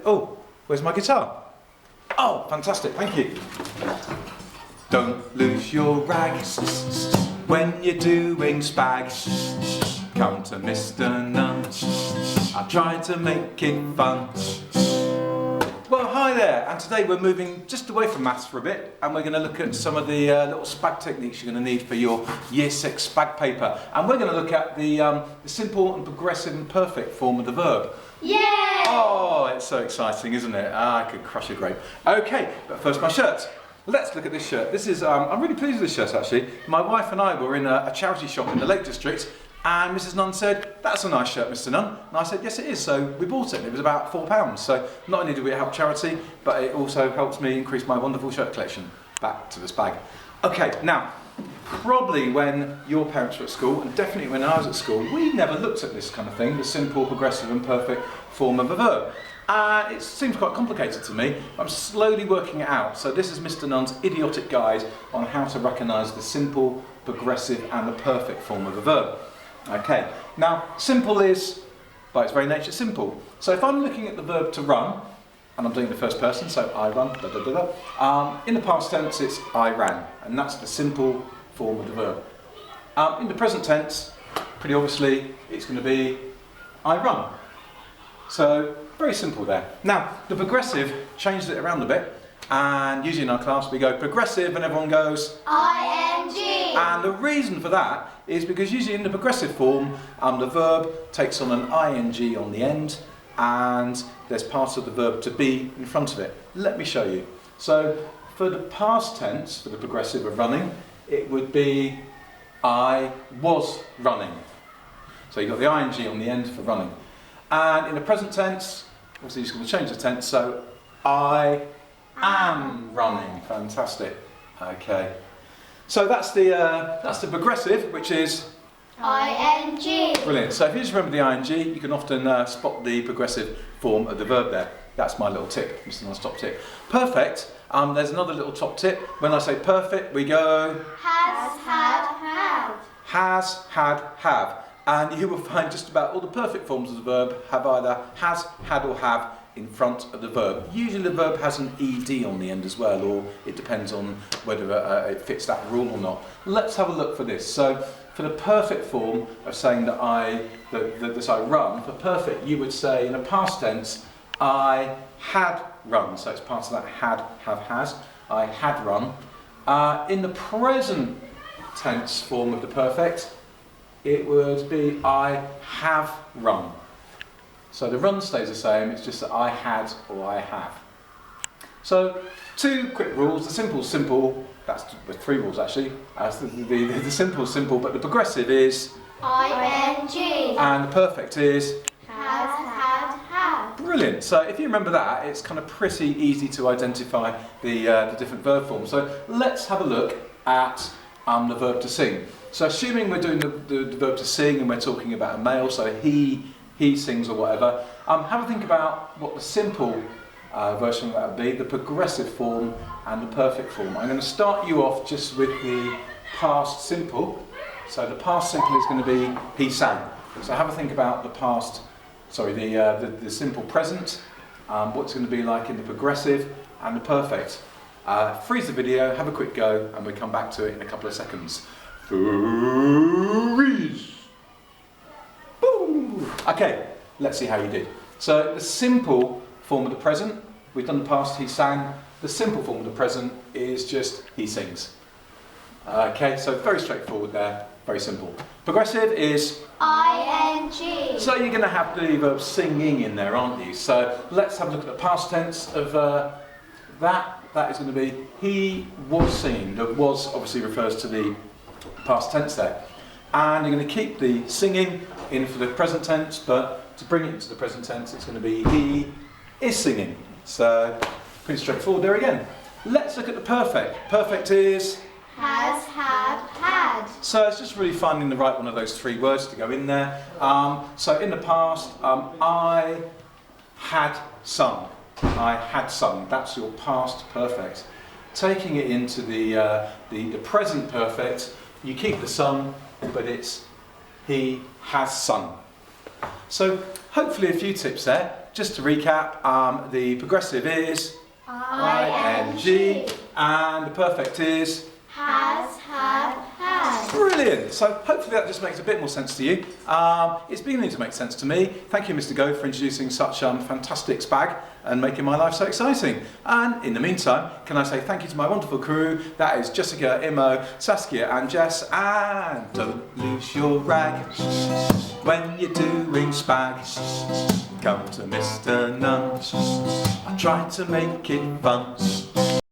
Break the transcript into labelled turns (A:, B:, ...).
A: Oh, where's my guitar? Oh, fantastic, thank you. Don't lose your rags when you're doing SPAG. Come to Mr. Nunn, I'll try to make it fun. Well, hi there, and today we're moving just away from maths for a bit, and we're going to look at some of the little SPAG techniques you're going to need for your Year 6 SPAG paper. And we're going to look at the simple and progressive and perfect form of the verb.
B: Yay!
A: Oh, it's so exciting, isn't it? I could crush a grape. Okay, but first my shirt. Let's look at this shirt. This is, I'm really pleased with this shirt actually. My wife and I were in a charity shop in the Lake District, and Mrs. Nunn said, "That's a nice shirt, Mr. Nunn." And I said, "Yes, it is." So we bought it, and it was about £4. So not only did we help charity, but it also helps me increase my wonderful shirt collection. Back to the SPAG. Okay, now, probably when your parents were at school, and definitely when I was at school, we never looked at this kind of thing, the simple, progressive and perfect form of a verb. It seems quite complicated to me. I'm slowly working it out. So this is Mr. Nunn's idiotic guide on how to recognise the simple, progressive and the perfect form of a verb. Okay, now simple is, by its very nature, simple. So if I'm looking at the verb to run, and I'm doing the first person, so I run, da, da, da, da. In the past tense it's I ran, and that's the simple form of the verb. In the present tense, pretty obviously, it's going to be I run. So, very simple there. Now, the progressive, changed it around a bit, and usually in our class we go progressive and everyone goes
B: ing.
A: And the reason for that is because usually in the progressive form, the verb takes on an ing on the end, and there's part of the verb to be in front of it. Let me show you. So, for the past tense, for the progressive of running, it would be I was running. So you've got the ing on the end for running. And in the present tense, obviously you're just going to change the tense, so I am running. Fantastic. Okay. So that's the progressive, which is
B: ing.
A: brilliant. So if you just remember the ing, you can often spot the progressive form of the verb there. That's my little tip, Mr. Nunn's top tip. Perfect. There's another little top tip. When I say perfect, we go
B: Has, had, have.
A: Has, had, have. And you will find just about all the perfect forms of the verb have either has, had or have in front of the verb. Usually the verb has an ed on the end as well, or it depends on whether it fits that rule or not. Let's have a look for this. So for the perfect form of saying that that I run, for perfect you would say in a past tense, I had run. So it's part of that had, have, has. I had run. In the present tense form of the perfect, it would be I have run. So the run stays the same, it's just that I had or I have. So two quick rules. The simple, that's with three rules actually. The simple, but the progressive is
B: ing.
A: and the perfect is
B: Has, had, have.
A: brilliant. So if you remember that, it's kind of pretty easy to identify the different verb forms. So let's have a look at the verb to sing. So assuming we're doing the verb to sing and we're talking about a male, so he sings or whatever, have a think about what the simple version of that would be, the progressive form and the perfect form. I'm going to start you off just with the past simple. So the past simple is going to be he sang. So have a think about the simple present, what it's going to be like in the progressive and the perfect. Freeze the video, have a quick go, and we'll come back to it in a couple of seconds. Freeze! Boom! Okay, let's see how you did. So the simple form of the present, we've done the past, he sang. The simple form of the present is just he sings. Okay, so very straightforward there, very simple. Progressive is
B: ing.
A: so you're going to have the verb singing in there, aren't you? So let's have a look at the past tense of that. That is going to be he was singing. The was obviously refers to the past tense there. And you're going to keep the singing in for the present tense, but to bring it into the present tense, it's going to be he is singing. So pretty straightforward there again. Let's look at the perfect. Perfect is
B: Has, had, had.
A: so it's just really finding the right one of those three words to go in there. So in the past, I had sung. I had sung. That's your past perfect. Taking it into the present perfect, you keep the sung, but it's he has sung. So Hopefully a few tips there. Just to recap, the progressive is ing and the perfect is
B: Has, have, had.
A: brilliant. So hopefully that just makes a bit more sense to you. It's beginning to make sense to me. Thank you, Mr. Go, for introducing such fantastic SPAG and making my life so exciting. And in the meantime, can I say thank you to my wonderful crew. That is Jessica, Imo, Saskia and Jess. And don't lose your rag when you're doing SPAG. Come to Mr. Nunn. I try to make it fun.